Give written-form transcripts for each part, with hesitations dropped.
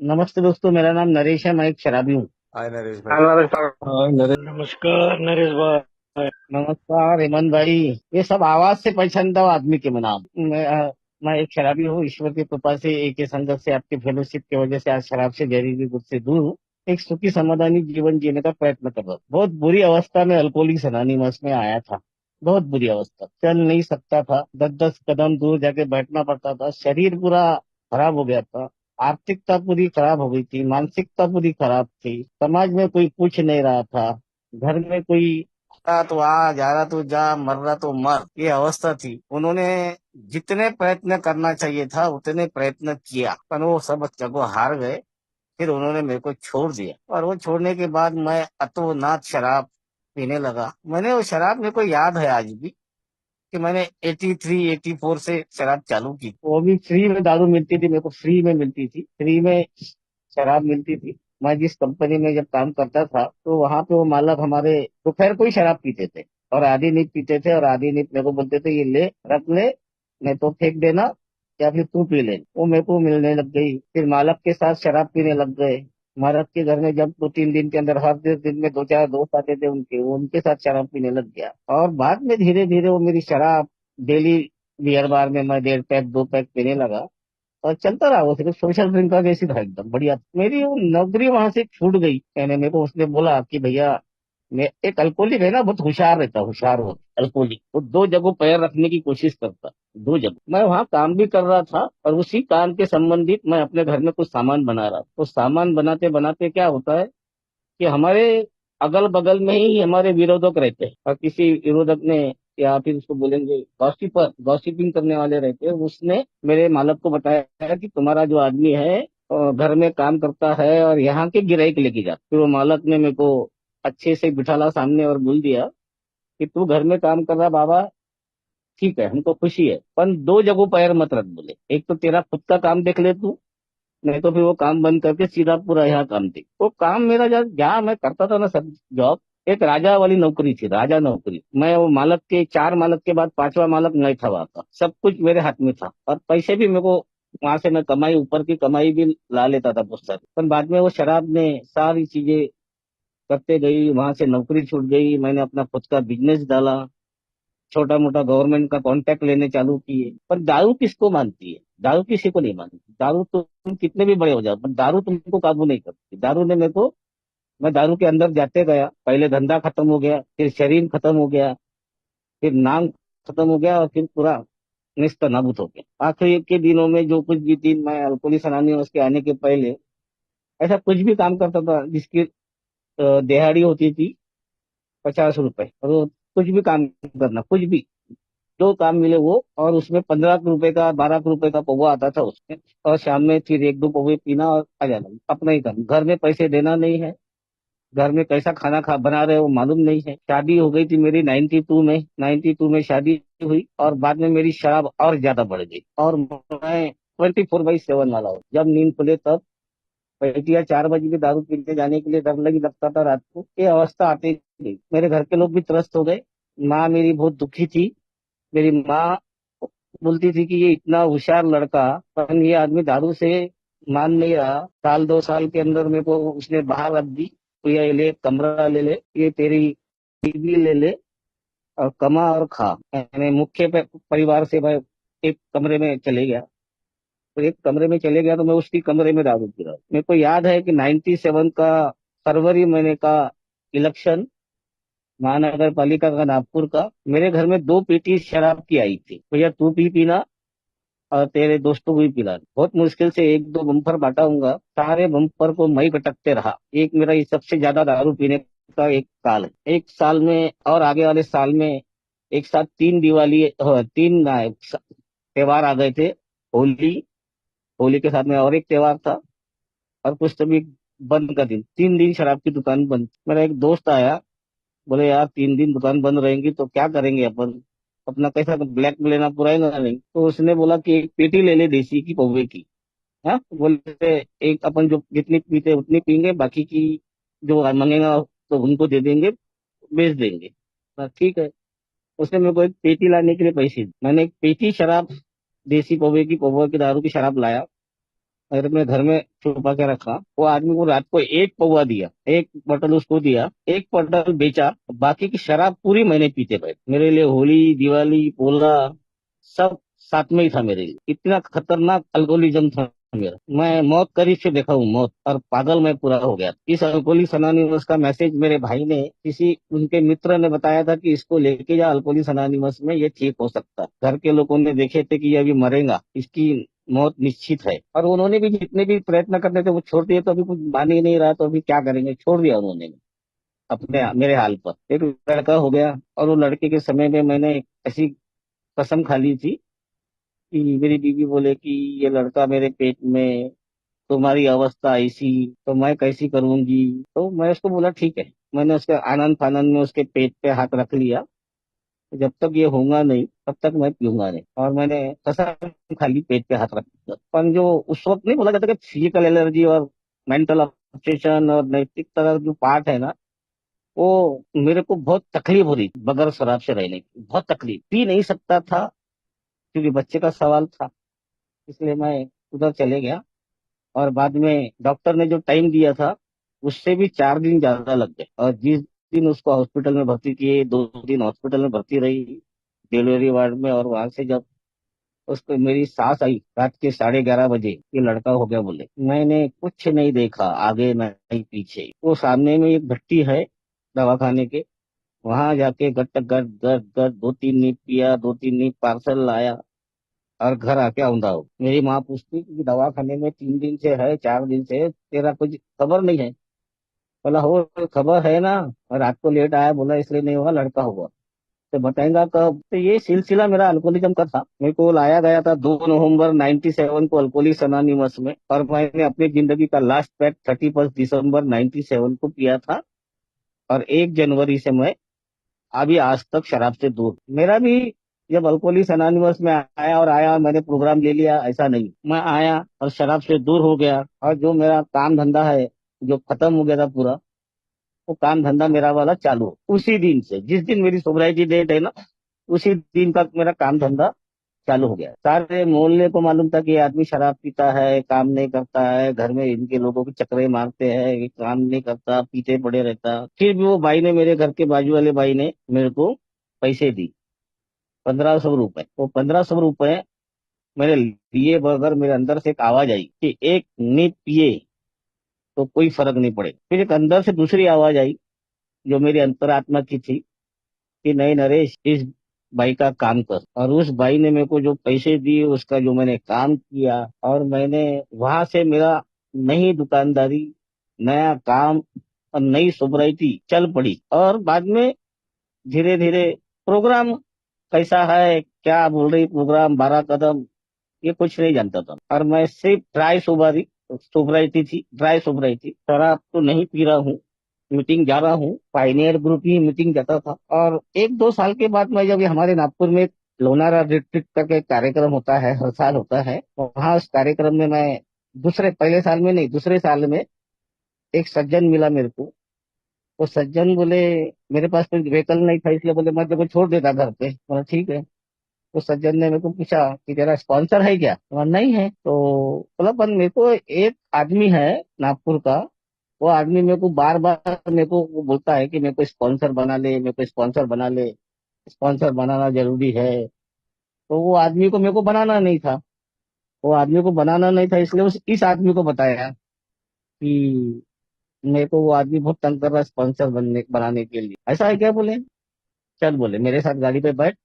नमस्ते दोस्तों, मेरा नाम नरेश है। मैं एक शराबी हूँ। हाय नरेश हाँ भाई। नरेश साहब। हाँ नरेश, नमस्कार नरेश भाई। नमस्कार हेमंत भाई। ये सब आवाज से पहचानता हूँ आदमी के नाम। मैं एक शराबी हूँ। ईश्वर की कृपा से, एक ही संगत से, आपके फेलोशिप की वजह से आज शराब से, जहरीली गुट से दूर हूँ। एक सुखी समाधानी जीवन जीने का प्रयत्न कर रहा हूँ। बहुत बुरी अवस्था में अल्कोहलिक अनोनिमस में आया था। बहुत बुरी अवस्था, चल नहीं सकता था, 10-10 कदम दूर जाके बैठना पड़ता था। शरीर पूरा खराब हो गया था। आर्थिकता पूरी खराब हो गई थी, मानसिकता पूरी खराब थी। समाज में कोई पूछ नहीं रहा था। घर में कोई आ तो आ, जा रहा तो जा, मर रहा तो मर, ये अवस्था थी। उन्होंने जितने प्रयत्न करना चाहिए था उतने प्रयत्न किया, पर वो सब जगह हार गए। फिर उन्होंने मेरे को छोड़ दिया, और वो छोड़ने के बाद मैं अतोनात शराब पीने लगा। मैंने वो शराब, मेरे को याद है आज भी कि मैंने 83-84 से शराब चालू की। वो भी फ्री में दारू मिलती थी, मेरे को फ्री में मिलती थी, फ्री में शराब मिलती थी। मैं जिस कंपनी में जब काम करता था तो वहां पे वो मालक हमारे दोपहर को ही शराब पीते थे, और आधी नींद पीते थे, और आधी नींद मेरे को बोलते थे, ये ले रख ले, नहीं तो फेंक देना, या फिर तू पी ले। वो मेरे को मिलने लग गई। फिर मालक के साथ शराब पीने लग गए। मालक के घर में जब 2-3 दिन के अंदर, हर दिन में 2-4 दोस्त आते थे उनके, वो उनके साथ शराब पीने लग गया। और बाद में धीरे धीरे वो मेरी शराब डेली, बियर बार में मैं 1.5 पैक 2 पैक पीने लगा। और चलता रहा, वो सिर्फ सोशल ड्रिंक का जैसी था, एकदम बढ़िया। मेरी वो नौकरी वहां से छूट गई। कहने मेरे को उसने बोला कि भैया, मैं एक अल्कोहलिक है ना, बहुत होशियार रहता, होशियार हो अल्कोहलिक, वो 2 जगह पैर रखने की कोशिश करता। 2 जगह मैं वहां काम भी कर रहा था, और उसी काम के संबंधित मैं अपने घर में कुछ सामान बना रहा था। तो सामान बनाते बनाते क्या होता है कि हमारे अगल बगल में ही हमारे विरोधक रहते हैं, और किसी विरोधक ने, या फिर उसको बोलेंगे गॉसिपर, गॉसिपिंग करने वाले रहते हैं, उसने मेरे मालक को बताया कि तुम्हारा जो आदमी है घर में काम करता है और यहाँ के गिराई के लेके जाता। फिर वो मालक ने मेरे को अच्छे से बिठाला सामने और बोल दिया कि तू घर में काम कर रहा बाबा, ठीक है, हमको खुशी है, पर 2 जगह पैर मत रख। बोले, एक तो तेरा खुद का काम देख ले तू, नहीं तो फिर वो काम बंद करके सीधा पूरा यहाँ काम दे। वो काम मेरा, जहाँ जहाँ मैं करता था ना सब जॉब, एक राजा वाली नौकरी थी, राजा नौकरी। मैं वो मालक के, 4 मालक के बाद 5वां मालक नहीं था वहाँ का, सब कुछ मेरे हाथ में था, और पैसे भी मेरे को वहां से मैं कमाई, ऊपर की कमाई भी ला लेता था बहुत सारी। पर बाद में वो शराब ने सारी चीजें करते गई, वहां से नौकरी छूट गई। मैंने अपना खुद का बिजनेस डाला, छोटा मोटा गवर्नमेंट का कॉन्ट्रैक्ट लेने चालू किए। पर दारू किसको मानती है? दारू किसी को नहीं मानती। दारू तो तुम कितने भी बड़े हो जाओ, पर दारू तुमको काबू नहीं करती। दारू ने मेरे को, मैं दारू के अंदर जाते गया, पहले धंधा खत्म हो गया, फिर शरीर खत्म हो गया, फिर नाम खत्म हो गया, और फिर पूरा निस्ता नाबूद हो गया। आखिरी के दिनों में जो कुछ भी दिन मैं अल्कोहलिक अनोनिमस के आने के पहले ऐसा कुछ भी काम करता था जिसकी दिहाड़ी होती थी 50 रुपए, और वो कुछ भी काम करना, कुछ भी, जो काम मिले वो, और उसमें 15 रुपए का, 12 रुपए का पौवा आता था उसमें। और शाम में फिर 1-2 पौवे पीना और आ जाना। अपना ही काम, घर में पैसे देना नहीं है, घर में कैसा खाना बना रहे हो मालूम नहीं है। शादी हो गई थी मेरी 92 में, 92 में शादी हुई, और बाद में मेरी शराब और ज्यादा बढ़ गई, और मैं 24/7 वाला हूँ। जब नींद खुले तब पैटिया 4 बजे भी दारू पीने जाने के लिए डर लगी लगता था रात को। ये अवस्था आती गई, मेरे घर के लोग भी त्रस्त हो गए। माँ मेरी बहुत दुखी थी। मेरी माँ बोलती थी कि ये इतना होशियार लड़का, पर ये आदमी दारू से मान नहीं रहा। 1-2 साल के अंदर मेरे को उसने बाहर रख दी। तो ये ले, कमरा ले ले, ये तेरी टीवी ले ले, और कमा और खा। मैंने मुख्य परिवार से मैं एक कमरे में चले गया। तो एक कमरे में चले गया तो मैं उसकी कमरे में दारू पी रहा हूँ। मेरे को याद है कि 97 का फरवरी महीने का इलेक्शन, महानगर पालिका का, नागपुर का, मेरे घर में 2 पेटी शराब की आई थी। भैया तू पी पीना, और तेरे दोस्तों को भी पिला। बहुत मुश्किल से 1-2 बम्पर बांटा हूंगा, सारे बम्पर को मैं ही पटकते रहा। एक मेरा ये सबसे ज्यादा दारू पीने का एक साल है। एक साल में और आगे वाले साल में एक साथ 3 दिवाली, 3 त्योहार आ गए थे। होली, होली के साथ में और एक त्योहार था, और कुछ तभी बंद का दिन, 3 दिन शराब की दुकान बंद। मेरा एक दोस्त आया, बोले यार 3 दिन दुकान बंद रहेंगी तो क्या करेंगे अपन, अपना कैसा ब्लैक में लेना पुराएगा नहीं। तो उसने बोला कि एक पेटी ले ले देसी की, पौवे की। हाँ, बोले एक अपन जो जितनी पीते उतनी पीएंगे, बाकी की जो मंगेगा तो उनको दे देंगे, बेच देंगे। ठीक है। उसने मेरे को एक पेटी लाने के लिए पैसे दिए। मैंने एक पेटी शराब, देसी पौवे की, पौवे की दारू की शराब लाया। और अपने घर में छुपा के रखा। वो आदमी को रात को एक पौवा दिया, एक बोतल उसको दिया, एक बोतल बेचा, बाकी की शराब पूरी महीने पीते रहे। मेरे लिए होली, दिवाली, पोला सब साथ में ही था मेरे लिए। इतना खतरनाक अल्कोहलिज्म था मेरा। मैं मौत करीब से देखा हूँ, मौत, और पागल मैं पूरा हो गया। इस अल्कोहलिक्स अनोनिमस का मैसेज मेरे भाई ने, किसी उनके मित्र ने बताया था कि इसको लेके जा अल्कोहलिक्स अनोनिमस में, ये ठीक हो सकता है। घर के लोगों ने देखे थे कि ये अभी मरेगा, इसकी मौत निश्चित है। और उन्होंने भी जितने भी प्रयत्न करते थे वो छोड़ दिए, तो अभी कुछ मान ही नहीं रहा, तो अभी क्या करेंगे, छोड़ दिया उन्होंने भी अपने मेरे हाल पर। एक लड़का हो गया, और वो लड़के के समय में मैंने एक ऐसी कसम खा ली थी कि मेरी बीवी बोले कि ये लड़का मेरे पेट में, तुम्हारी अवस्था ऐसी, तो मैं कैसी करूंगी। तो मैं उसको बोला ठीक है। मैंने उसके आनंद फानंद में उसके पेट पे हाथ रख लिया, जब तक ये होगा नहीं तब तक मैं पीऊंगा नहीं। और मैंने कसम खाली पेट पे हाथ रख दिया। पर जो उस वक्त नहीं बोला जाता कि फिजिकल एलर्जी और मेंटल ऑब्सेशन और नैतिक तरह जो पार्ट है ना, वो मेरे को बहुत तकलीफ हो रही थी बगैर शराब से रहने की। बहुत तकलीफ, पी नहीं सकता था क्योंकि बच्चे का सवाल था। इसलिए मैं उधर चले गया। और बाद में डॉक्टर ने जो टाइम दिया था, उससे भी 4 दिन ज्यादा लग गए। और जिस दिन उसको हॉस्पिटल में भर्ती किए, 2 दिन हॉस्पिटल में भर्ती रही डिलीवरी वार्ड में। और वहां से जब उसको मेरी सांस आई रात के 11:30 बजे, ये लड़का हो गया बोले, मैंने कुछ नहीं देखा आगे नहीं पीछे। वो सामने में एक भट्टी है दवाखाने के, वहां जाके गट गट गट गट 2-3 नीप पिया, 2-3 नीप पार्सल लाया, और घर आके औंधा हो। मेरी माँ पूछती कि दवा खाने में 3 दिन से है, 4 दिन से है, तेरा कुछ खबर नहीं है। बोला हो, खबर है ना। और रात को लेट आया, बोला इसलिए नहीं हुआ, लड़का हुआ। तो बताएंगा कब। तो ये सिलसिला मेरा अल्कोहलिज्म का था। मेरे को लाया गया था 2 नवंबर 97 को अल्कोहलिक्स अनोनिमस में, और मैंने अपनी जिंदगी का लास्ट पैक 31 दिसंबर 97 को पिया था। और 1 जनवरी से मैं अभी आज तक शराब से दूर। मेरा भी जब अल्कोहलिक्स अनोनिमस में आया और आया, मैंने प्रोग्राम ले लिया, ऐसा नहीं। मैं आया और शराब से दूर हो गया। और जो मेरा काम धंधा है, जो खत्म हो गया था पूरा, वो काम धंधा मेरा वाला चालू हो। उसी दिन से, जिस दिन मेरी सोबराइटी डेट है ना, उसी दिन का मेरा काम धंधा चालू हो गया। सारे मोहल्ले को मालूम था कि ये आदमी शराब पीता है, काम नहीं करता है, घर में इनके लोगों के चक्करे मारते हैं, ये काम नहीं करता, पीते पड़े रहता। फिर भी वो भाई ने, मेरे घर के बाजू वाले भाई ने मेरे को पैसे दी, 1500 रुपए। वो 1500 रुपए मैंने लिए बगैर, मेरे अंदर से एक आवाज आई कि एक नींद पिए तो कोई फर्क नहीं पड़े। फिर एक अंदर से दूसरी आवाज आई, जो मेरी अंतरात्मा की थी, कि नहीं नरेश, इस भाई का काम कर। और उस भाई ने मेरे को जो पैसे दिए, उसका जो मैंने काम किया, और मैंने वहां से मेरा नई दुकानदारी, नया काम और नई सोबराइटी चल पड़ी। और बाद में धीरे धीरे प्रोग्राम कैसा है, क्या बोल रही प्रोग्राम, 12 कदम, ये कुछ नहीं जानता था। और मैं सिर्फ ड्राई सोबराइटी थी, ड्राई सोबराइटी। शराब तो नहीं पी रहा हूँ, मीटिंग जा रहा हूँ, पाइनियर ग्रुप की मीटिंग जाता था। और 1-2 साल के बाद मैं, जब ये हमारे नागपुर में लोनारा रिट्रीट करके एक कार्यक्रम होता है, हर साल होता है, वहाँ उस कार्यक्रम में मैं दूसरे, पहले साल में नहीं, दूसरे साल में एक सज्जन मिला मेरे को। वो सज्जन बोले, मेरे पास कोई व्हीकल नहीं था, इसलिए बोले मैं तेरे को छोड़ देता घर पे। बोला ठीक है। तो सज्जन ने मेरे को पूछा कि तेरा स्पॉन्सर है क्या। बोला नहीं है। तो बोला पर मेरे को एक आदमी है नागपुर का, वो आदमी मेरे को बार बार मेरे को वो बोलता है कि मेरे को स्पॉन्सर बना ले, मेरे को स्पॉन्सर बना ले, स्पॉन्सर बनाना जरूरी है। तो वो आदमी को मेरे को बनाना नहीं था। वो आदमी को बनाना नहीं था, इसलिए उस इस आदमी को बताया कि मेरे को वो आदमी बहुत तंग कर रहा है स्पॉन्सर बनाने के लिए। ऐसा है क्या, बोले चल, बोले मेरे साथ गाड़ी पे बैठ।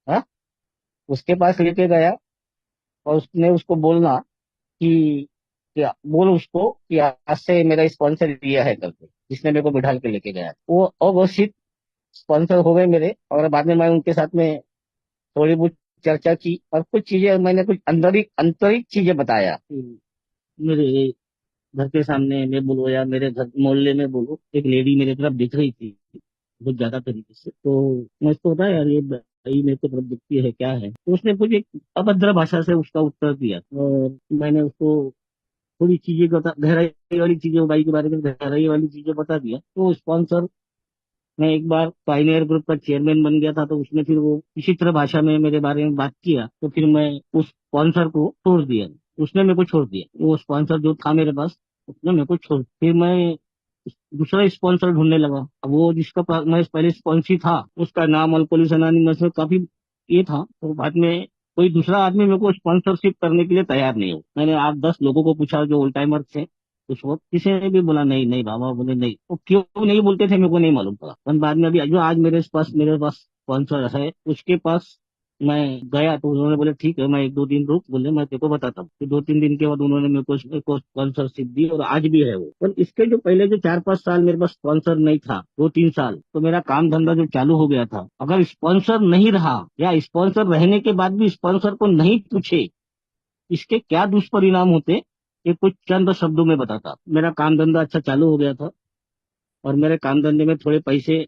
हाँ, उसके पास लेके गया, और उसने उसको बोलना कि, बोल उसको कि आज से मेरा स्पॉन्सर दिया है करके, जिसने मेरे को बिठा के लेके गया। वो अघोषित स्पॉन्सर हो गए मेरे। और बाद में मैं उनके साथ में थोड़ी बहुत चर्चा की, और कुछ चीजें मैंने, कुछ आंतरिक आंतरिक चीजें बताया कि मेरे घर के सामने मैं बोलो, या मेरे घर मोहल्ले में बोलो, एक लेडी मेरे तरफ दिख रही थी बहुत ज्यादा तरीके से। तो मैं उसको बताया, यार ये भाई मेरे को तरफ दिखती है, क्या है। तो उसने मुझे एक अभद्र भाषा से उसका उत्तर दिया, और मैंने उसको थोड़ी चीजें बता, गहराई वाली चीजें, बाई के बारे में गहराई वाली चीजें बता दिया। तो स्पॉन्सर, मैं एक बार पाइनियर ग्रुप का चेयरमैन बन गया था, तो उसने फिर वो इसी तरह भाषा में मेरे बारे में बात किया, तो फिर मैं उस स्पॉन्सर को छोड़ दिया। उसने मेरे को छोड़ दिया, वो स्पॉन्सर जो था मेरे पास उसने मेरे को छोड़, फिर मैं दूसरा स्पॉन्सर ढूंढने लगा। अब वो मैं पहले स्पॉन्सी था, उसका नाम अल्कोहलिक्स एनोनिमस में काफी ये था, तो बाद में कोई दूसरा आदमी मेरे को स्पॉन्सरशिप करने के लिए तैयार नहीं हो। मैंने 8-10 लोगों को पूछा जो ओल्ड टाइमर थे उस वक्त, किसी ने भी बोला नहीं नहीं बाबा, बोले नहीं। वो क्यों नहीं बोलते थे मेरे को नहीं मालूम पड़ा। पर बाद में अभी जो आज मेरे पास स्पॉन्सर है उसके पास मैं गया तो उन्होंने बोले ठीक है, मैं 1-2 दिन रुक, बोले मैं तेरे को बताता हूँ। फिर 2-3 दिन के बाद उन्होंने मेरे को स्पॉन्सरशिप दी और आज भी है वो। पर इसके जो पहले जो 4-5 साल मेरे पास स्पॉन्सर नहीं था, 2-3 साल, तो मेरा काम धंधा जो चालू हो गया था, अगर स्पॉन्सर नहीं रहा या स्पॉन्सर रहने के बाद भी स्पॉन्सर को नहीं पूछे इसके क्या दुष्परिणाम होते, ये कुछ चंद शब्दों में बताता। मेरा काम धंधा अच्छा चालू हो गया था और मेरे काम धंधे में थोड़े पैसे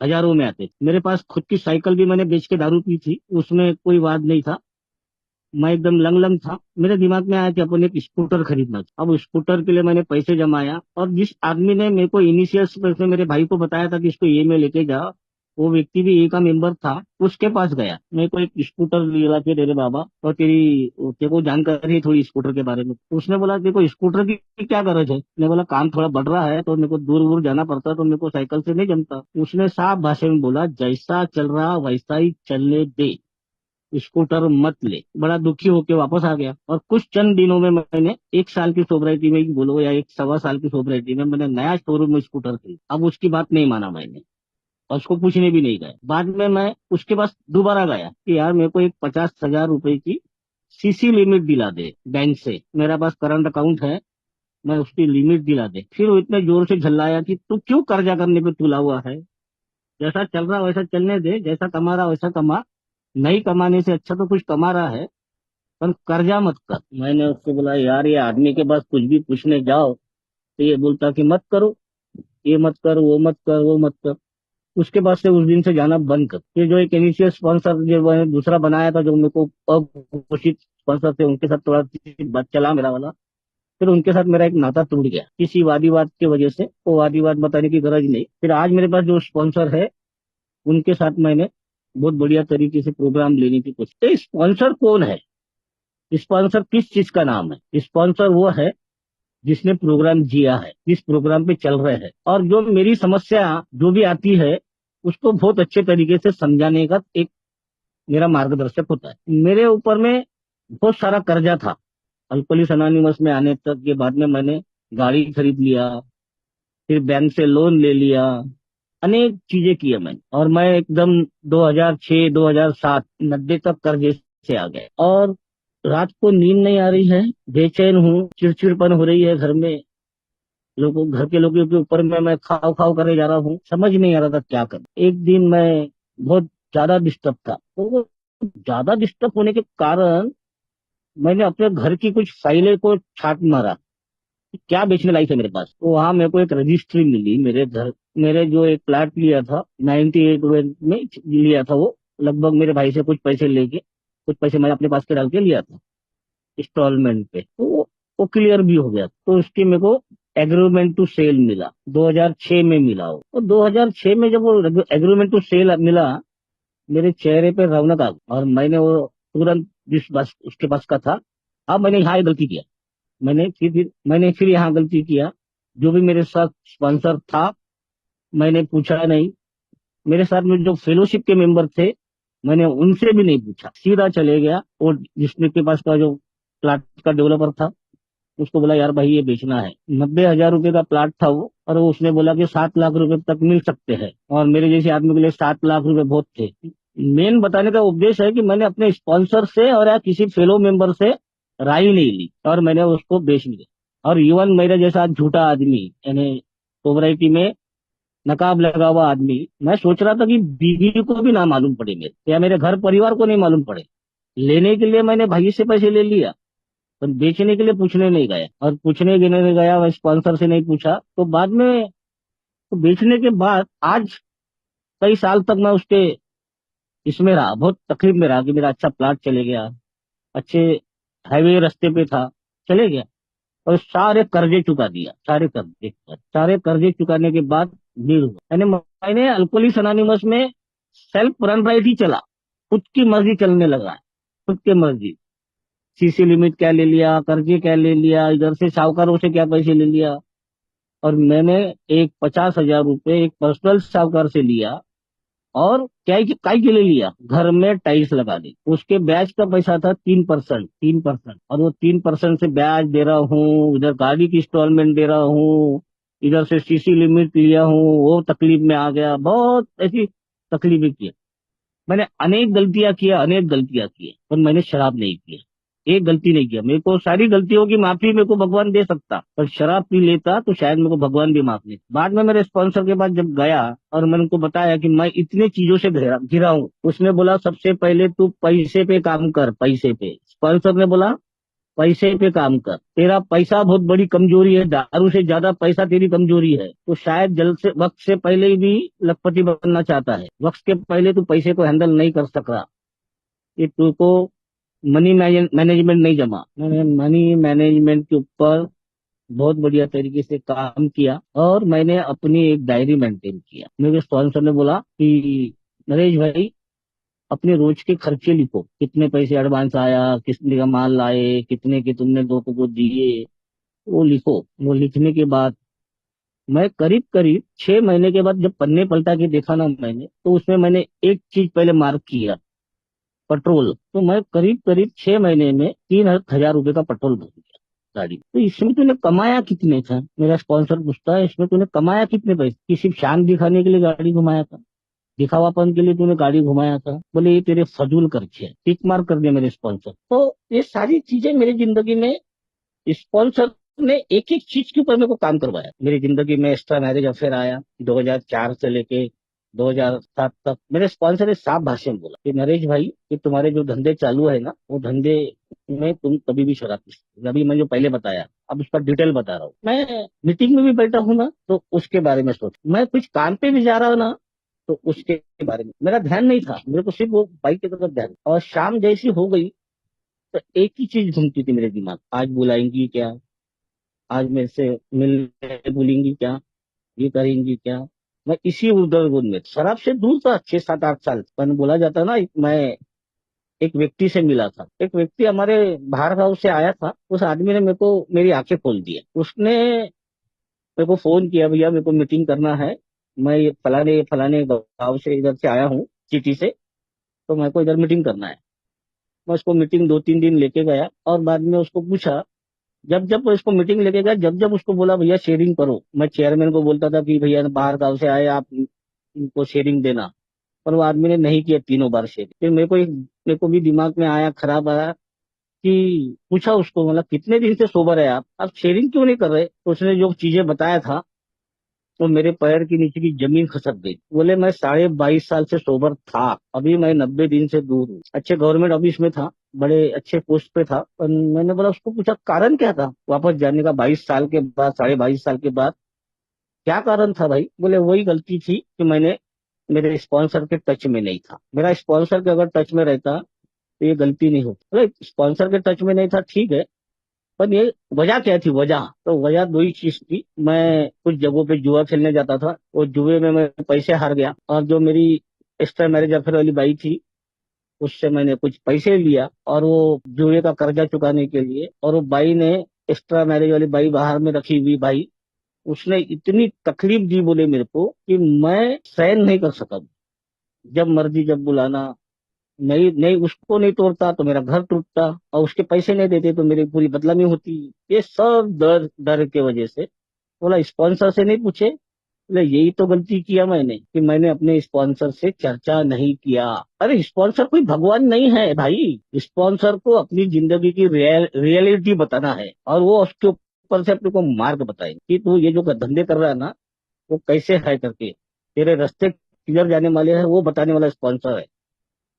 हजारों में आते। मेरे पास खुद की साइकिल भी मैंने बेच के दारू पी थी, उसमें कोई वाद नहीं था। मैं एकदम लंग था, मेरे दिमाग में आया कि अपन एक स्कूटर खरीदना था। अब स्कूटर के लिए मैंने पैसे जमाया और जिस आदमी ने मेरे को इनिशियल पैसे मेरे भाई को बताया था कि इसको ये में लेके जा, वो व्यक्ति भी ए का मेंबर था, उसके पास गया, मेरे को एक स्कूटर दिला के दे दे बाबा, और तेरे को जानकारी है थोड़ी स्कूटर के बारे में। तो उसने बोला तेरे को स्कूटर की क्या गरज है। मैं बोला काम थोड़ा बढ़ रहा है तो मेरे को दूर दूर जाना पड़ता है, तो मेरे को साइकिल से नहीं जमता। उसने साफ भाषा में बोला जैसा चल रहा वैसा ही चलने दे, स्कूटर मत ले। बड़ा दुखी होके वापस आ गया और कुछ चंद दिनों में मैंने 1 साल की सोसाइटी में ही बोलो या 1-1.25 साल की सोसाइटी में मैंने नया शोरूम में स्कूटर खरीदा। अब उसकी बात नहीं माना मैंने और उसको पूछने भी नहीं गया। बाद में मैं उसके पास दोबारा गया कि यार मेरे को एक 50,000 रुपए की सीसी लिमिट दिला दे बैंक से, मेरा पास करंट अकाउंट है, मैं उसकी लिमिट दिला दे। फिर वो इतने जोर से झल्लाया कि तू क्यों कर्जा करने पे तुला हुआ है, जैसा चल रहा वैसा चलने दे, जैसा कमा रहा वैसा कमा, नहीं कमाने से अच्छा तो कुछ कमा रहा है, पर कर्जा मत कर। मैंने उसको बोला यार ये आदमी के पास कुछ भी पूछने जाओ तो ये बोलता कि मत करो, ये मत कर, वो मत कर, वो मत कर। उसके बाद से उस दिन से जाना बंद कर। ये जो एक इनिशियल स्पॉन्सर जो मैंने दूसरा बनाया था जो मेरे को अघोषित स्पॉन्सर थे, उनके साथ थोड़ा बात चला मेरा वाला, फिर उनके साथ मेरा एक नाता टूट गया किसी वादी वाद की वजह से। वो वादी वाद बताने की गरज नहीं। फिर आज मेरे पास जो स्पॉन्सर है उनके साथ मैंने बहुत बढ़िया तरीके से प्रोग्राम लेने की कोशिश। तो स्पॉन्सर कौन है, स्पॉन्सर किस चीज का नाम है? स्पॉन्सर वो है जिसने प्रोग्राम जिया है, जिस प्रोग्राम पे चल रहे हैं, और जो मेरी समस्या जो भी आती है उसको बहुत अच्छे तरीके से समझाने का एक मेरा मार्गदर्शक होता है। मेरे ऊपर में बहुत सारा कर्जा था अल्कोहलिक्स अनोनिमस में आने तक के। बाद में मैंने गाड़ी खरीद लिया, फिर बैंक से लोन ले लिया, अनेक चीजें की है मैंने, और मैं एकदम 2006 2007 90 तक कर्जे से आ गए। और रात को नींद नहीं आ रही है, बेचैन हूँ, चिड़चिड़पन हो रही है घर में, घर के लोगों के ऊपर में मैं खाव खाव करे जा रहा हूँ, समझ नहीं आ रहा था क्या करूं। एक दिन मैं बहुत ज्यादा डिस्टर्ब था, तो वो ज्यादा डिस्टर्ब होने के कारण मैंने अपने घर की कुछ फाइलें को छाट मारा कि क्या बेचने लायक है मेरे पास। तो वहां मेरे को एक रजिस्ट्री मिली मेरे घर, मेरे जो एक प्लाट लिया था 98 में लिया था वो, लगभग मेरे भाई से कुछ पैसे लेके, कुछ पैसे मैं अपने पास के डाल के लिया था इंस्टॉलमेंट पे। तो वो क्लियर भी हो गया, तो उसकी मेरे को एग्रीमेंट टू सेल मिला, 2006 में मिला वो। और 2006 में जब वो एग्रीमेंट टू सेल मिला, मेरे चेहरे पे रौनक आ गई और मैंने वो तुरंत जिस बस उसके पास का था, अब मैंने यहाँ ये गलती किया, मैंने फिर यहाँ गलती किया। जो भी मेरे साथ स्पॉन्सर था मैंने पूछा नहीं, मेरे साथ में जो फेलोशिप के मेंबर थे मैंने उनसे भी नहीं पूछा, सीधा चले गया। और जिसने के पास का जो प्लाट का डेवलपर था उसको बोला यार भाई ये बेचना है, 90,000 रुपए का प्लाट था वो, और वो उसने बोला कि 7 लाख रुपए तक मिल सकते हैं, और मेरे जैसे आदमी के लिए 7 लाख रुपए बहुत थे। मेन बताने का उद्देश्य है कि मैंने अपने स्पॉन्सर से और या किसी फेलो मेंबर से राय नहीं ली और मैंने उसको बेच दिया। और इवन मेरे जैसा झूठा आदमी, यानी सोसाइटी में नकाब लगा हुआ आदमी, मैं सोच रहा था कि बीवी को भी ना मालूम पड़े मेरे, या मेरे घर परिवार को नहीं मालूम पड़े। लेने के लिए मैंने भाई से पैसे ले लिया, पर बेचने के लिए पूछने नहीं गया, और पूछने गिने नहीं गया, मैं स्पॉन्सर से नहीं पूछा। तो बाद में, तो बेचने के बाद आज कई साल तक मैं उसके इसमें रहा, बहुत तकलीफ में रहा कि मेरा अच्छा प्लाट चले गया, अच्छे हाईवे रास्ते पे था, चले गया, और सारे कर्जे चुका दिया, सारे कर्जे चुकाने के बाद भीड़ हुआ। यानी मैंने अल्कोहलिक्स अनोनिमस में सेल्फ रन राइट ही चला, खुद की मर्जी चलने लगा है, खुद की मर्जी, सीसी लिमिट क्या ले लिया, कर्जे क्या ले लिया, इधर से साहूकारों से क्या पैसे ले लिया। और मैंने एक 50,000 रुपये एक पर्सनल साहूकार से लिया। और क्या काय के लिए लिया, घर में टाइल्स लगा दी। उसके ब्याज का पैसा था 3%, 3%। और वो 3% से ब्याज दे रहा हूँ, इधर गाड़ी की इंस्टॉलमेंट दे रहा हूँ, इधर से सीसी लिमिट लिया हूँ, वो तकलीफ में आ गया, बहुत ऐसी तकलीफें की। मैंने अनेक गलतियां किया, अनेक गलतियां की, पर मैंने शराब नहीं किया। एक गलती नहीं किया। मेरे को सारी गलतियों की माफी मेरे को भगवान दे सकता, पर शराब पी लेता तो शायद मेरे को भगवान भी माफ नहीं। बाद में मेरे स्पॉन्सर के पास जब गया और मैंने उनको बताया कि मैं इतने चीजों से घिरा घिरा हूं, उसने बोला सबसे पहले तू पैसे पे काम कर, पैसे पे। स्पॉन्सर ने बोला पैसे पे काम कर, तेरा पैसा बहुत बड़ी कमजोरी है, दारू से ज्यादा पैसा तेरी कमजोरी है। तो शायद जल्द से वक्त से पहले ही भी लखपति बनना चाहता है, वक्त के पहले तू पैसे को हैंडल नहीं कर सक रहा। ये तुमको मनी मैनेजमेंट नहीं जमा। मैंने मनी मैनेजमेंट के ऊपर बहुत बढ़िया तरीके से काम किया, और मैंने अपनी एक डायरी मेंटेन किया। मेरे स्पॉन्सर ने बोला कि नरेश भाई, अपने रोज के खर्चे लिखो, कितने पैसे एडवांस आया, कितने का माल लाए, कितने के तुमने लोगों को दिए, वो लिखो। वो लिखने के बाद मैं करीब करीब 6 महीने के बाद जब पन्ने पलटा के देखा ना मैंने, तो उसमें मैंने एक चीज पहले मार्क किया, पेट्रोल। तो मैं करीब करीब 6 महीने में 3,000 रुपये का पेट्रोल भर दिया गाड़ी। तो इसमें तूने कमाया कितने था, मेरा स्पॉन्सर पूछता है, इसमें तूने कमाया कितने पैसे, कि सिर्फ शान दिखाने के लिए गाड़ी घुमाया था, दिखावापन के लिए तूने गाड़ी घुमाया था। बोले ये तेरे फजूल खर्चे हैं, टिक मार कर दिया मेरे स्पॉन्सर। तो ये सारी चीजें मेरी जिंदगी में स्पॉन्सर ने एक एक चीज के ऊपर मेरे को काम करवाया। मेरी जिंदगी में एक्स्ट्रा मैरिज अफेयर आया 2004 से लेके 2007 तक। मेरे स्पॉन्सर ने साफ भाषा में बोला कि नरेश भाई, कि तुम्हारे जो धंधे चालू है ना, वो धंधे में तुम कभी भी शराब पी सकते हो। अभी मैं जो पहले बताया, अब उसका डिटेल बता रहा हूँ। मैं मीटिंग में भी बैठा हूँ ना, तो उसके बारे में सोच, मैं कुछ काम पे भी जा रहा हूँ ना, तो उसके बारे में मेरा ध्यान नहीं था। मेरे को सिर्फ वो बाइक की तरफ ध्यान। और शाम जैसी हो गई तो एक ही चीज घूमती थी मेरे दिमाग, आज बुलाएंगी क्या, आज मेरे से मिलने बोलेंगी क्या, ये करेंगी क्या। मैं इसी उधर में शराब से दूर था 6, 7, 8 साल। पर बोला जाता ना, मैं एक व्यक्ति से मिला था। एक व्यक्ति हमारे बाहर गांव से आया था। उस आदमी ने मेरे को मेरी आंखें खोल दी। उसने मेरे को फोन किया, भैया मेरे को मीटिंग करना है, मैं ये फलाने फलाने गांव से इधर से आया हूँ, सिटी से, तो मेरे को इधर मीटिंग करना है। मैं उसको मीटिंग 2, 3 दिन लेके गया, और बाद में उसको पूछा, जब जब वो इसको मीटिंग लेके गया, जब जब उसको बोला भैया शेयरिंग करो, मैं चेयरमैन को बोलता था कि भैया बाहर गांव से आए, आप इनको शेयरिंग देना। पर वो आदमी ने नहीं किया, तीनों बार शेयरिंग। फिर मेरे को भी दिमाग में आया, खराब आया, कि पूछा उसको, मतलब कितने दिन से सोबर है आप शेयरिंग क्यों नहीं कर रहे। तो उसने जो चीजें बताया था, तो मेरे पैर के नीचे की जमीन खसक गई। बोले मैं 22.5 साल से सोबर था, अभी मैं 90 दिन से दूर हूँ। अच्छे गवर्नमेंट ऑफिस में था, बड़े अच्छे पोस्ट पे था। और मैंने बोला, उसको पूछा कारण क्या था वापस जाने का, 22 साल के बाद, 22.5 साल के बाद क्या कारण था भाई। बोले वही गलती थी कि मैंने मेरे स्पॉन्सर के टच में नहीं था। मेरा स्पॉन्सर के अगर टच में रहता तो ये गलती नहीं होती। बोले स्पॉन्सर के टच में नहीं था, ठीक है, पर ये वजह क्या थी। वजह तो वजह दो ही चीज थी। मैं कुछ जगहों पे जुआ खेलने जाता था, और जुए में मैं पैसे हार गया, और जो मेरी एक्स्ट्रा मैरिज अफेयर वाली बाई थी, उससे मैंने कुछ पैसे लिया, और वो जुए का कर्जा चुकाने के लिए। और वो बाई ने, एक्स्ट्रा मैरिज वाली बाई, बाहर में रखी हुई बाई, उसने इतनी तकलीफ दी बोले मेरे को, कि मैं सहन नहीं कर सका। जब मर्जी जब बुलाना, नहीं नहीं, उसको नहीं तोड़ता तो मेरा घर टूटता, और उसके पैसे नहीं देते तो मेरी पूरी बदनामी होती। ये सब डर डर के वजह से। बोला स्पॉन्सर से नहीं पूछे। बोले यही तो गलती किया मैंने, कि मैंने अपने स्पॉन्सर से चर्चा नहीं किया। अरे स्पॉन्सर कोई भगवान नहीं है भाई। स्पॉन्सर को अपनी जिंदगी की रियलिटी बताना है, और वो उसके ऊपर से अपने को मार्ग बताएंगे कि तू ये जो धंधे कर रहा है ना, वो कैसे है करके, तेरे रास्ते किधर जाने वाले हैं, वो बताने वाला स्पॉन्सर है।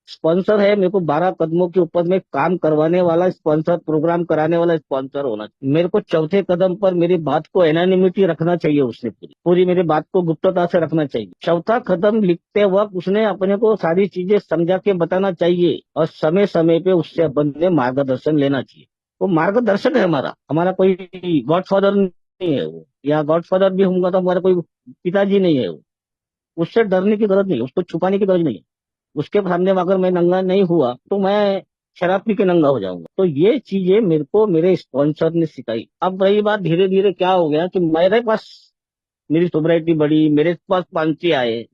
स्पॉन्सर है मेरे को 12 कदमों के ऊपर में काम करवाने वाला स्पॉन्सर, प्रोग्राम कराने वाला स्पॉन्सर होना चाहिए। मेरे को चौथे कदम पर मेरी बात को एनानिमिटी रखना चाहिए, उसने पूरी पूरी मेरी बात को गुप्तता से रखना चाहिए। चौथा कदम लिखते वक्त उसने अपने को सारी चीजें समझा के बताना चाहिए, और समय समय पे उससे अपन ने मार्गदर्शन लेना चाहिए। वो मार्गदर्शक है हमारा, हमारा कोई गॉडफादर नहीं है वो, या गॉडफादर भी होगा तो हमारा कोई पिताजी नहीं है वो। उससे डरने की जरूरत नहीं है, उसको छुपाने की जरूरत नहीं है। उसके सामने अगर मैं नंगा नहीं हुआ तो मैं शराब पी के नंगा हो जाऊंगा। तो ये चीजें मेरे को मेरे स्पॉन्सर ने सिखाई। अब रही बात, धीरे धीरे क्या हो गया कि मेरे पास मेरी सोब्राइटी बढ़ी, मेरे पास 500 आए,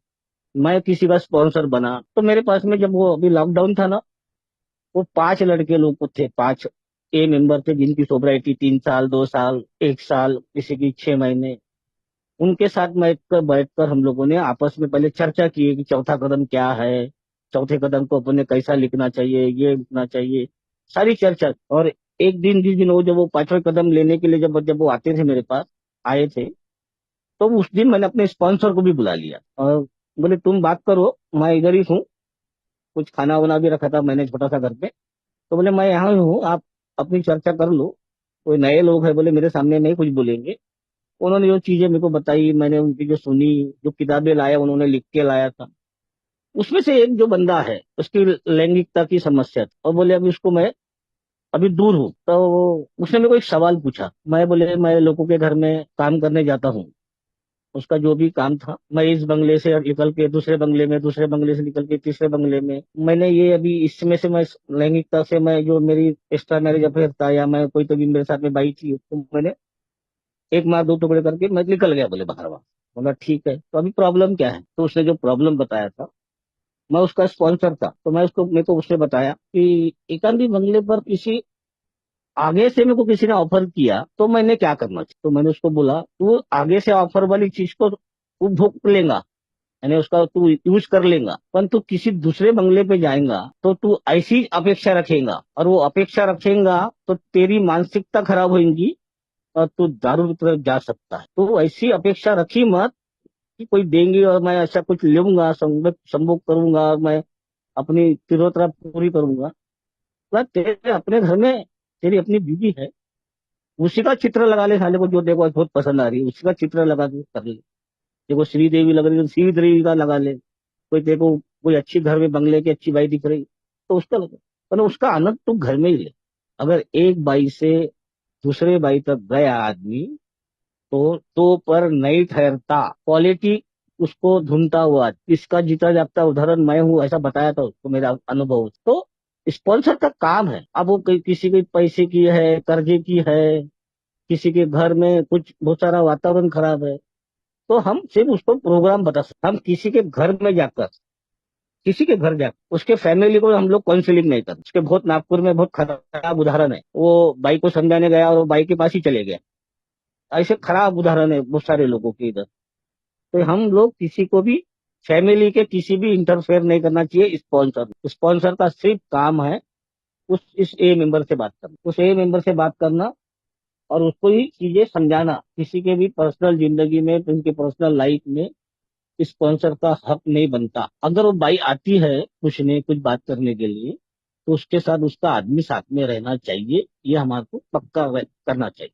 मैं किसी का स्पॉन्सर बना। तो मेरे पास में जब वो अभी लॉकडाउन था ना, वो 5 लड़के लोग को थे, 5 मेंबर थे, जिनकी सोब्राइटी 3 साल, 2 साल, 1 साल, किसी की 6 महीने। उनके साथ बैठकर हम लोगों ने आपस में पहले चर्चा की कि चौथा कदम क्या है, चौथे कदम को अपने कैसा लिखना चाहिए, ये लिखना चाहिए, सारी चर्चा। और एक दिन जिस दिन वो जब वो 5वां कदम लेने के लिए जब जब वो आते थे मेरे पास, आए थे, तो उस दिन मैंने अपने स्पॉन्सर को भी बुला लिया और बोले तुम बात करो, मैं इधर ही हूँ। कुछ खाना वाना भी रखा था मैंने छोटा सा घर पे। तो बोले मैं यहाँ हूँ, आप अपनी चर्चा कर लो। कोई नए लोग हैं, बोले मेरे सामने नहीं कुछ बोलेंगे। उन्होंने जो चीजें मेरे को बताई, मैंने उनकी जो सुनी, जो किताबें लाया उन्होंने लिख के लाया था, उसमें से एक जो बंदा है उसकी लैंगिकता की समस्या थी। और बोले अभी उसको मैं अभी दूर हूँ। तो उसने मेरे को एक सवाल पूछा। मैं बोले मैं लोगों के घर में काम करने जाता हूँ। उसका जो भी काम था, मैं इस बंगले से निकल के दूसरे बंगले में, दूसरे बंगले से निकल के तीसरे बंगले में, मैंने ये अभी इसमें से मैं लैंगिकता से, मैं जो मेरी एक्स्ट्रा मैरिज अफेयर था या मैं कोई तो भी मेरे साथ में बाई थी, तो मैंने एक मार दो टुकड़े करके मैं निकल गया, बोले बाहर वहां। बोला ठीक है, तो अभी प्रॉब्लम क्या है? तो उसने जो प्रॉब्लम बताया था, मैं उसका स्पॉन्सर था, तो मैं उसको मेरे को उसने बताया कि एकांती बंगले पर किसी आगे से मेरे को किसी ने ऑफर किया तो मैंने क्या करना चाहिए। तो मैंने उसको बोला तू आगे से ऑफर वाली चीज को उपभोग लेगा, यानी उसका तू यूज कर लेगा, पर तू किसी दूसरे बंगले पे जाएगा तो तू ऐसी अपेक्षा रखेगा, और वो अपेक्षा रखेगा तो तेरी मानसिकता खराब होगी और तू दारू की तरफ जा सकता है। तो ऐसी अपेक्षा रखी मत कि कोई देंगे और मैं ऐसा कुछ लूंगा, संभोग करूंगा और मैं अपनी तीव्रता पूरी करूंगा। बस तेरे अपने घर में तेरी अपनी बीवी है, उसी का चित्र लगा ले साले को, जो देखो बहुत पसंद आ रही है उसी का चित्र लगा के कर ले। देखो श्रीदेवी लग रही है तो श्रीदेवी का लगा ले। कोई देखो कोई अच्छी घर में बंगले की अच्छी बाई दिख रही तो उसका लगा। पर उसका आनंद तू घर में ही ले। अगर एक बाई से दूसरे बाई तक गया आदमी, तो पर नहीं ठहरता, क्वालिटी उसको ढूंढता हुआ। इसका जीता जागता उदाहरण मैं हूँ, ऐसा बताया था उसको मेरा अनुभव। तो स्पॉन्सर का काम है। अब वो किसी के पैसे की है, कर्जे की है, किसी के घर में कुछ बहुत सारा वातावरण खराब है, तो हम सिर्फ उसको प्रोग्राम बता सकते। हम किसी के घर जाकर उसके फैमिली को हम लोग काउंसिलिंग नहीं करते। उसके बहुत नागपुर में बहुत खराब उदाहरण है, वो बाई को समझाने गया और वो बाई के पास ही चले गए। ऐसे खराब उदाहरण है बहुत सारे लोगों के इधर। तो हम लोग किसी को भी, फैमिली के किसी भी इंटरफेयर नहीं करना चाहिए। स्पॉन्सर स्पॉन्सर का सिर्फ काम है उस इस ए मेंबर से बात करना, उस ए मेंबर से बात करना और उसको ही चीजें समझाना। किसी के भी पर्सनल जिंदगी में, उनके पर्सनल लाइफ में स्पॉन्सर का हक नहीं बनता। अगर वो बाई आती है पूछने कुछ बात करने के लिए, तो उसके साथ उसका आदमी साथ में रहना चाहिए। ये हमारे को पक्का करना चाहिए।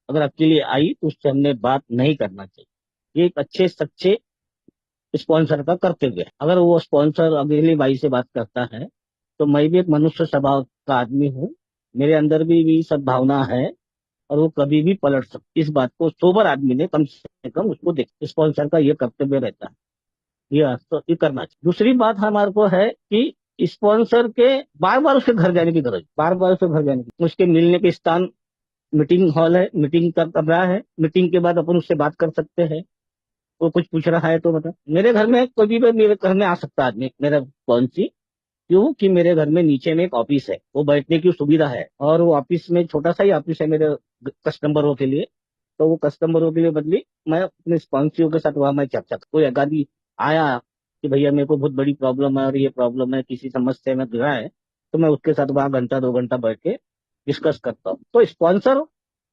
अगर अकेले आई तो उससे हमने बात नहीं करना चाहिए। ये एक अच्छे सच्चे स्पॉन्सर का कर्तव्य है। अगर वो स्पॉन्सर अकेली बाई से बात करता है, तो मैं भी एक मनुष्य स्वभाव का आदमी हूँ, मेरे अंदर भी सद्भावना है, और वो कभी भी पलट सकती। इस बात को सोबर आदमी ने कम से कम उसको देख, स्पॉन्सर का ये कर्तव्य रहता है। तो ये करना चाहिए। दूसरी बात हमारे को है कि स्पॉन्सर के बार बार उसके घर जाने की जरूरत, बार बार उसके घर जाने की, उसके मिलने के स्थान मीटिंग हॉल है, मीटिंग का कमरा है, मीटिंग के बाद अपन उससे बात कर सकते हैं। वो कुछ पूछ रहा है तो बता। मेरे घर में कभी भी मेरे घर में आ सकता है आदमी, मेरा कौन सी, क्यों कि मेरे घर में नीचे में एक ऑफिस है, वो बैठने की सुविधा है, और वो ऑफिस में छोटा सा ही ऑफिस है मेरे कस्टमरों के लिए। तो वो कस्टमरों के लिए बदली मैं अपने स्पॉन्सरों के साथ वहां मैं चर्चा, कोई अगाधी आया कि भैया मेरे को बहुत बड़ी प्रॉब्लम है और ये प्रॉब्लम है, किसी समस्या में घिरा है, तो मैं उसके साथ वहां घंटा 2 घंटा बैठ के डिस्कस करता हूँ। तो स्पॉन्सर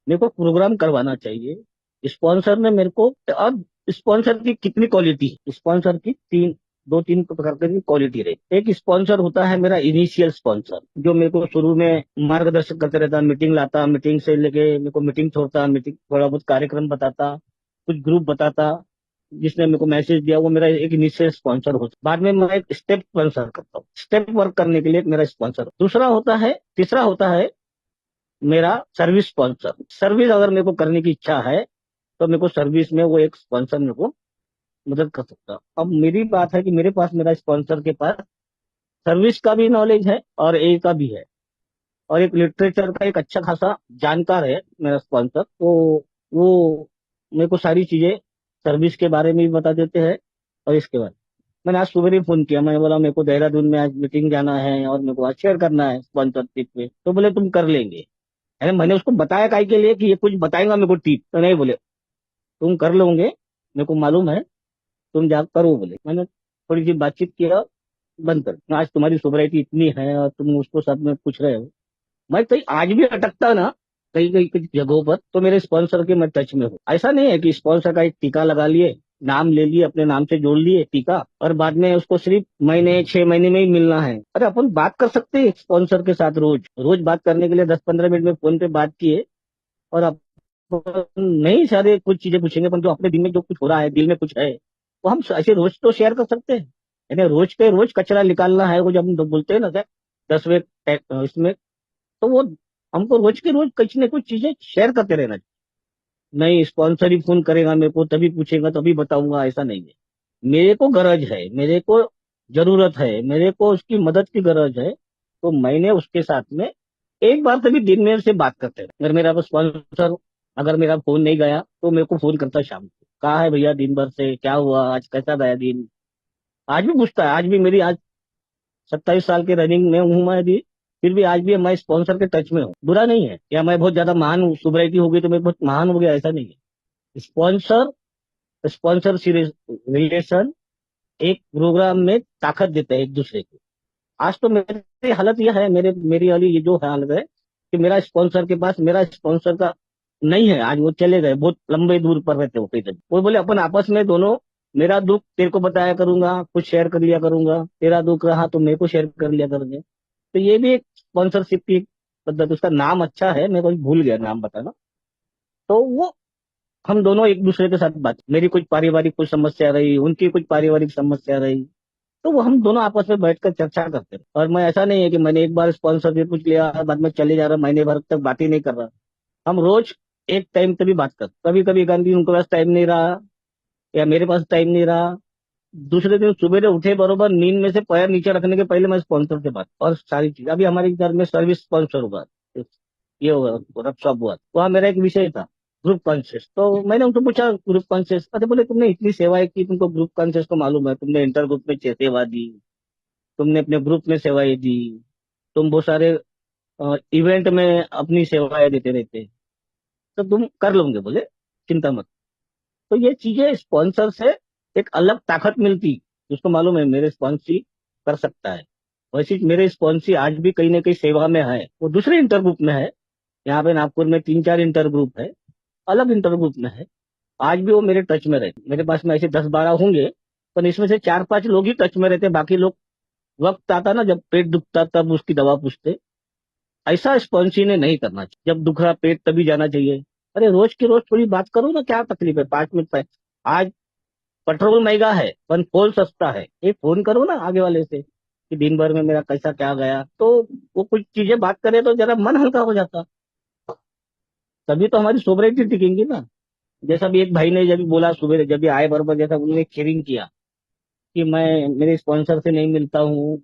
मेरे को प्रोग्राम करवाना चाहिए। स्पॉन्सर ने मेरे को, अब स्पॉन्सर की कितनी क्वालिटी है? स्पॉन्सर की दो तीन प्रकार की क्वालिटी रही। एक स्पॉन्सर होता है मेरा इनिशियल स्पॉन्सर, जो मेरे को शुरू में मार्गदर्शन करते रहता, मीटिंग लाता, मीटिंग से लेके मेरे को मीटिंग छोड़ता, मीटिंग थोड़ा बहुत कार्यक्रम बताता, कुछ ग्रुप बताता। जिसने मेरे को मैसेज दिया वो मेरा एक इनिशियल स्पॉन्सर होता। बाद में मैं एक स्टेप स्पॉन्सर करता हूँ, स्टेप वर्क करने के लिए एक मेरा स्पॉन्सर। दूसरा होता है, तीसरा होता है मेरा सर्विस स्पॉन्सर। सर्विस अगर मेरे को करने की इच्छा है तो मेरे को सर्विस में वो एक स्पॉन्सर मेरे को मदद कर सकता है। अब मेरी बात है कि मेरे पास, मेरा स्पॉन्सर के पास सर्विस का भी नॉलेज है और ए का भी है। और एक लिटरेचर का एक अच्छा खासा जानकार है मेरा स्पॉन्सर। तो वो मेरे को सारी चीजें सर्विस के बारे में भी बता देते हैं और इसके बारे में। मैंने आज सुबह ही फोन किया, मैंने बोला मेरे को देहरादून में आज मीटिंग जाना है और मेरे को आज शेयर करना है स्पॉन्सरशिप पे। तो बोले तुम कर लेंगे। अरे मैंने उसको बताया काय के लिए कि ये कुछ बताएगा मेरे को टिप, तो नहीं बोले तुम कर लोगे, मेरे को मालूम है, तुम जा करो। बोले मैंने थोड़ी सी बातचीत किया, बंद कर। आज तुम्हारी सोबराइटी इतनी है और तुम उसको सब में पूछ रहे हो। मैं कहीं आज भी अटकता ना कहीं कहीं कुछ जगहों पर, तो मेरे स्पॉन्सर के मैं टच में हूँ। ऐसा नहीं है कि स्पॉन्सर का एक टीका लगा लिए, नाम ले लिए, अपने नाम से जोड़ लिए टीका, और बाद में उसको सिर्फ महीने 6 महीने में ही मिलना है। अरे अपन बात कर सकते हैं स्पॉन्सर के साथ, रोज रोज बात करने के लिए 10-15 मिनट में फोन पे बात किए, और अपन नहीं सारे कुछ चीजें पूछेंगे, पर जो अपने दिन में जो कुछ हो रहा है, दिल में कुछ है, वो हम ऐसे रोज तो शेयर कर सकते हैं। यानी रोज के रोज कचरा निकालना है, वो जब हम बोलते हैं ना सर 10वें इसमें, तो वो हमको रोज के रोज कुछ न कुछ चीजें शेयर करते रहना चाहिए। नहीं स्पॉन्सर ही फोन करेगा मेरे को, तभी पूछेगा तभी बताऊंगा, ऐसा नहीं है। मेरे को गरज है, मेरे को जरूरत है, मेरे को उसकी मदद की गरज है, तो मैंने उसके साथ में एक बार तभी दिन में से बात करते रहे। अगर मेरा स्पॉन्सर, अगर मेरा फोन नहीं गया तो मेरे को फोन करता शाम को, कहा है भैया दिन भर से क्या हुआ, आज कैसा गया दिन। आज भी पूछता है, आज भी मेरी आज 27 साल के रनिंग में हूँ मैं भी, फिर भी आज भी मैं स्पॉन्सर के टच में हूँ। बुरा नहीं है या मैं बहुत ज्यादा महान हूँ, सोसाइटी हो गई तो मैं बहुत महान हो गया, ऐसा नहीं है। स्पॉन्सर स्पॉन्सर रिलेशन एक प्रोग्राम में ताकत देते हैं एक दूसरे को। आज तो मेरी हालत यह है, मेरी वाली ये जो हालत है कि मेरा स्पॉन्सर के पास, मेरा स्पॉन्सर का नहीं है, आज वो चले गए, बहुत लंबे दूर पर रहते हो कहीं। वो बोले अपन आपस में दोनों, मेरा दुख तेरे को बताया करूंगा, कुछ शेयर कर लिया करूंगा, तेरा दुख रहा तो मेरे को शेयर कर लिया करेंगे। तो ये भी एक स्पॉन्सरशिप की पद्धति, उसका नाम अच्छा है, मैं कोई भूल गया नाम बताना। तो वो हम दोनों एक दूसरे के साथ बात, मेरी कुछ पारिवारिक कुछ समस्या रही, उनकी कुछ पारिवारिक समस्या रही, तो वो हम दोनों आपस में बैठकर चर्चा करते रहे। और मैं ऐसा नहीं है कि मैंने एक बार स्पॉन्सर से पूछ लिया बाद में चले जा रहा, महीने भर तक बात ही नहीं कर रहा। हम रोज एक टाइम पे भी बात करते, कभी कभी गांधी उनके पास टाइम नहीं रहा या मेरे पास टाइम नहीं रहा, दूसरे दिन सुबह उठे बरोबर नींद में से पैर नीचे रखने के पहले मैं स्पॉन्सर से बात, और सारी चीज। अभी हमारे घर में सर्विस स्पॉन्सर हुआ, ये होगा वर्कशॉप हुआ, वहाँ मेरा एक विषय था ग्रुप कॉन्शियस। तो मैंने उनको पूछा ग्रुप कॉन्शियस, अच्छा बोले तुमने इतनी सेवाएं की, तुमको ग्रुप कॉन्शियस को मालूम है, तुमने इंटर ग्रुप में सेवा दी, तुमने अपने ग्रुप में सेवाएं दी, तुम बहुत सारे इवेंट में अपनी सेवाएं देते रहते, तो तुम कर लोगे, बोले चिंता मत। तो ये चीजें स्पॉन्सर से एक अलग ताकत मिलती, जिसको मालूम है मेरे स्पॉन्सी कर सकता है। वैसे मेरे स्पॉन्सी आज भी कहीं ना कहीं सेवा में है, वो दूसरे इंटर ग्रुप में है। यहाँ पे नागपुर में 3-4 इंटर ग्रुप है, अलग इंटर ग्रुप में है। आज भी वो मेरे टच में रहते, मेरे पास में ऐसे 10-12 होंगे, पर इसमें से 4-5 लोग ही टच में रहते, बाकी लोग वक्त आता ना जब पेट दुखता तब उसकी दवा पूछते। ऐसा स्पॉन्सी ने नहीं करना चाहिए, जब दुख रहा पेट तभी जाना चाहिए। अरे रोज की रोज थोड़ी बात करो ना, क्या तकलीफ है, 5 मिनट आज पेट्रोल महंगा है पर फोन सस्ता है, एक फोन करो ना आगे वाले से कि दिन भर में मेरा कैसा क्या गया, तो वो कुछ चीजें बात करे तो जरा मन हल्का हो जाता, तभी तो हमारी सोबराइटी टिकेंगी ना। जैसा भी एक भाई ने जब भी बोला सुबह, जब भी आए बराबर, जैसा उन्होंने शेयरिंग किया कि मैं मेरे स्पॉन्सर से नहीं मिलता हूँ,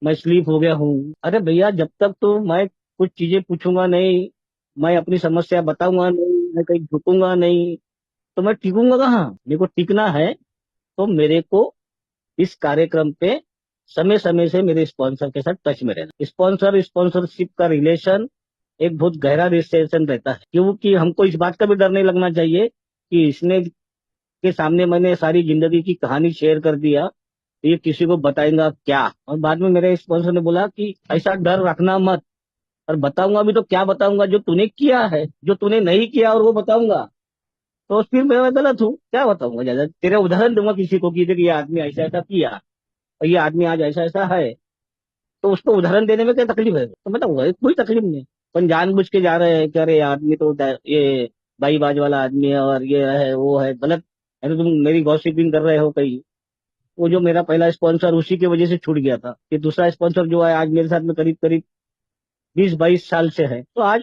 मैं स्लीप हो गया हूँ। अरे भैया जब तक तो मैं कुछ चीजें पूछूंगा नहीं, मैं अपनी समस्या बताऊंगा नहीं, मैं कहीं झुकूंगा नहीं, तो मैं टिकूंगा कहाँ। मेरे को टिकना है तो मेरे को इस कार्यक्रम पे समय समय से मेरे स्पॉन्सर के साथ टच में रहना। स्पॉन्सर स्पॉन्सरशिप का रिलेशन एक बहुत गहरा रिलेशन रहता है, क्योंकि हमको इस बात का भी डर नहीं लगना चाहिए कि इसने के सामने मैंने सारी जिंदगी की कहानी शेयर कर दिया तो ये किसी को बताएगा क्या। और बाद में मेरे स्पॉन्सर ने बोला कि ऐसा डर रखना मत, और बताऊंगा भी तो क्या बताऊंगा, जो तूने किया है, जो तूने नहीं किया और वो बताऊंगा, तो फिर मैं गलत हूँ, क्या बताऊंगा। ज्यादा तेरे उदाहरण दूंगा किसी को कि देख ये आदमी ऐसा ऐसा किया और ये आदमी आज ऐसा ऐसा है, तो उसको उदाहरण देने में क्या तकलीफ है, तो बताऊंगा कोई तकलीफ नहीं। अपन जानबूझ के जा रहे हैं कि अरे ये आदमी तो ये बाई बाज वाला आदमी है और ये है वो है, गलत है, तो तुम मेरी गॉसिपिंग कर रहे हो कहीं। वो जो मेरा पहला स्पॉन्सर उसी की वजह से छूट गया था, कि दूसरा स्पॉन्सर जो है आज मेरे साथ में करीब करीब 20-22 साल से है, तो आज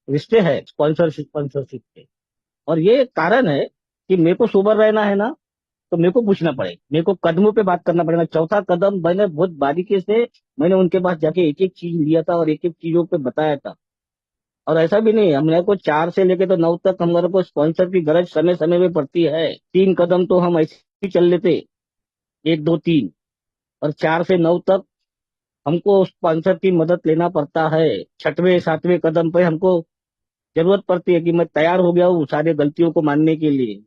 रिश्ते हैं स्पॉन्सरशिप स्पॉन्सरशिप के। और ये एक कारण है कि मेरे को सोबर रहना है ना, तो मेरे को पूछना पड़ेगा, मेरे को कदमों पे बात करना पड़ेगा। चौथा कदम मैंने बहुत बारीकी से मैंने उनके पास जाके एक एक चीज लिया था और एक एक चीजों पे बताया था। और ऐसा भी नहीं, हमने को 4 से लेके तो 9 तक हमारे को स्पॉन्सर की गरज समय समय में पड़ती है। 3 कदम तो हम ऐसे ही चल लेते, 1 2 3। और 4 से 9 तक हमको स्पॉन्सर की मदद लेना पड़ता है। 6वें 7वें कदम पे हमको जरूरत पड़ती है कि मैं तैयार हो गया हूँ सारे गलतियों को मानने के लिए।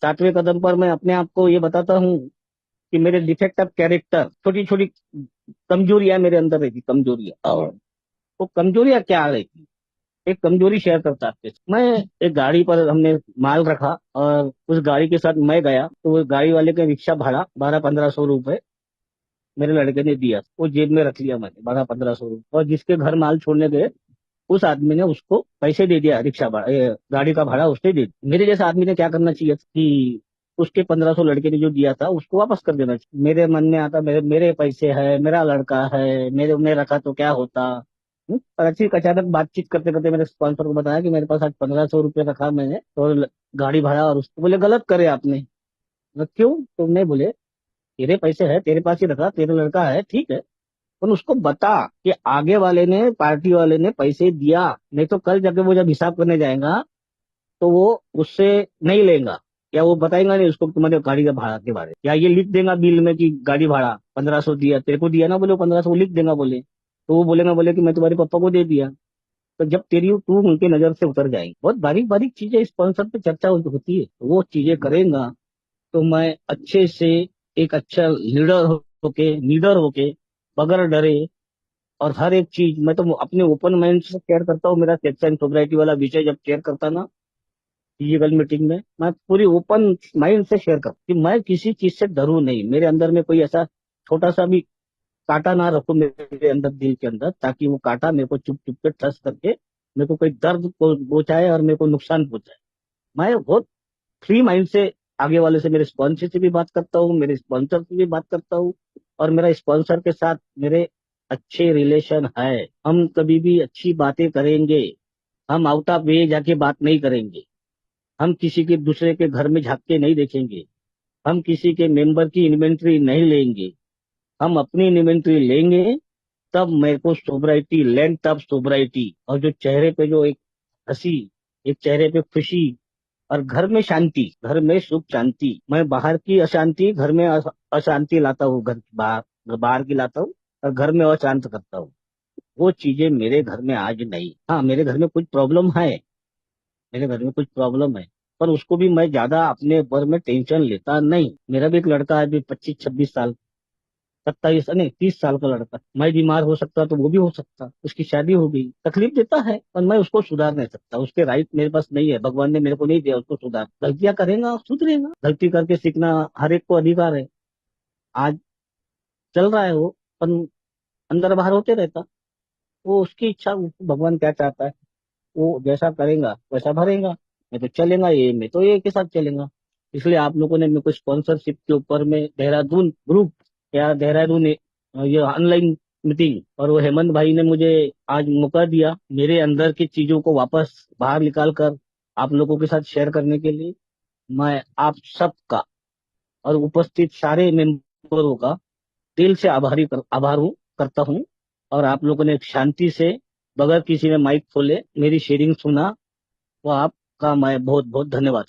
7वें कदम पर मैं अपने आप को ये बताता हूँ कि मेरे डिफेक्ट ऑफ कैरेक्टर, छोटी छोटी कमजोरियां मेरे अंदर रहती, कमजोरियां। और वो कमजोरियां क्या रहती, एक कमजोरी शेयर करता आपके साथ। मैं एक गाड़ी पर हमने माल रखा और उस गाड़ी के साथ मैं गया, तो वो गाड़ी वाले का रिक्शा भाड़ा 1200-1500 रुपए मेरे लड़के ने दिया, वो जेब में रख लिया मैंने 1200-1500 रुपए। और जिसके घर माल छोड़ने गए उस आदमी ने उसको पैसे दे दिया, रिक्शा भाड़ा, गाड़ी का भाड़ा उसने दे दिया। मेरे जैसा आदमी ने क्या करना चाहिए कि उसके 1500 लड़के ने जो दिया था उसको वापस कर देना चाहिए। मेरे मन में आता मेरे मेरे पैसे है, मेरा लड़का है, मेरे में रखा तो क्या होता। पर अच्छी अचानक बातचीत करते करते मेरे स्पॉन्सर को बताया कि मेरे पास आज 1500 रुपये रखा मैंने तो गाड़ी भाड़ा। और उसको बोले गलत करे आपने। मैं, क्यों? तो नहीं, बोले तेरे पैसे है, तेरे पास ही रखा, तेरा लड़का है, ठीक है। पर उसको बता कि आगे वाले ने, पार्टी वाले ने पैसे दिया, नहीं तो कल जाके वो जब हिसाब करने जाएगा तो वो उससे नहीं लेगा। या वो बताएगा नहीं उसको तुम्हारे गाड़ी का भाड़ा के बारे में, या ये लिख देगा बिल में कि गाड़ी भाड़ा 1500 दिया, तेरे को दिया ना, बोले 1500 लिख देगा बोले। तो वो बोलेगा, बोले कि मैं तुम्हारे पापा को दे दिया। तो जब तेरी तू उनके नजर से उतर जाएगी, बहुत बारीक बारीक चीजें स्पॉन्सर पे चर्चा होती है, तो वो चीजें करेगा तो मैं अच्छे से एक अच्छा लीडर होके बगैर डरे और हर एक चीज मैं तो अपने ओपन माइंड से शेयर करता हूँ। मेरा सेक्स एंड सोब्राइटी वाला विषय जब शेयर करता ना फिजिकल मीटिंग में, मैं पूरी ओपन माइंड से शेयर करता कि मैं किसी चीज से डरूं नहीं। मेरे अंदर में कोई ऐसा छोटा सा भी कांटा ना रखो मेरे अंदर, दिल के अंदर, ताकि वो कांटा मेरे को चुप चुप के ठस करके मेरे को कोई दर्द को पहुंचाए और मेरे को नुकसान पहुंचाए। मैं बहुत फ्री माइंड से आगे वाले से, मेरे स्पॉन्सर से भी बात करता हूँ, मेरे स्पॉन्सर से भी बात करता हूँ। और मेरा स्पॉन्सर के साथ मेरे अच्छे रिलेशन है, हम कभी भी अच्छी बातें करेंगे। हम आउट ऑफ वे जाके बात नहीं करेंगे। हम किसी के दूसरे के घर में झांक के नहीं देखेंगे। हम किसी के मेंबर की इन्वेंट्री नहीं लेंगे। हम अपनी इन्वेंट्री लेंगे तब मेरे को सोब्राइटी, लेंथ ऑफ सोब्राइटी, और जो चेहरे पे जो एक हंसी, एक चेहरे पे खुशी, और घर में शांति, घर में सुख शांति। मैं बाहर की अशांति घर में अशांति लाता हूँ, घर बाहर बाहर की लाता हूँ और घर में अशांत करता हूँ। वो चीजें मेरे घर में आज नहीं। हाँ, मेरे घर में कुछ प्रॉब्लम है, मेरे घर में कुछ प्रॉब्लम है, पर उसको भी मैं ज्यादा अपने ऊपर में टेंशन लेता नहीं। मेरा भी एक लड़का है अभी 25-26 साल, 27 नहीं 30 साल का लड़का। मैं बीमार हो सकता तो वो भी हो सकता, उसकी शादी हो गई, तकलीफ देता है और मैं उसको सुधार नहीं सकता। उसके राइट मेरे पास नहीं है, भगवान ने मेरे को नहीं दिया उसको सुधार। गलतियां करेगा, सुधरेगा, गलती करके सीखना हर एक को अधिकार है। आज चल रहा है वो, पर अंदर बाहर होते रहता, वो उसकी इच्छा, भगवान क्या चाहता है वो जैसा करेगा वैसा भरेगा। मैं तो चलेगा ये, मैं तो ये के साथ चलेगा। इसलिए आप लोगों ने मेरे को स्पॉन्सरशिप के ऊपर में देहरादून ग्रुप या देहरादून ये ऑनलाइन मीटिंग, और वो हेमंत भाई ने मुझे आज मौका दिया मेरे अंदर की चीजों को वापस बाहर निकाल कर आप लोगों के साथ शेयर करने के लिए। मैं आप सबका और उपस्थित सारे मेंबरों का दिल से आभार हूँ, करता हूँ। और आप लोगों ने एक शांति से, बगैर किसी ने माइक खोले मेरी शेयरिंग सुना, वो आपका मैं बहुत बहुत धन्यवाद।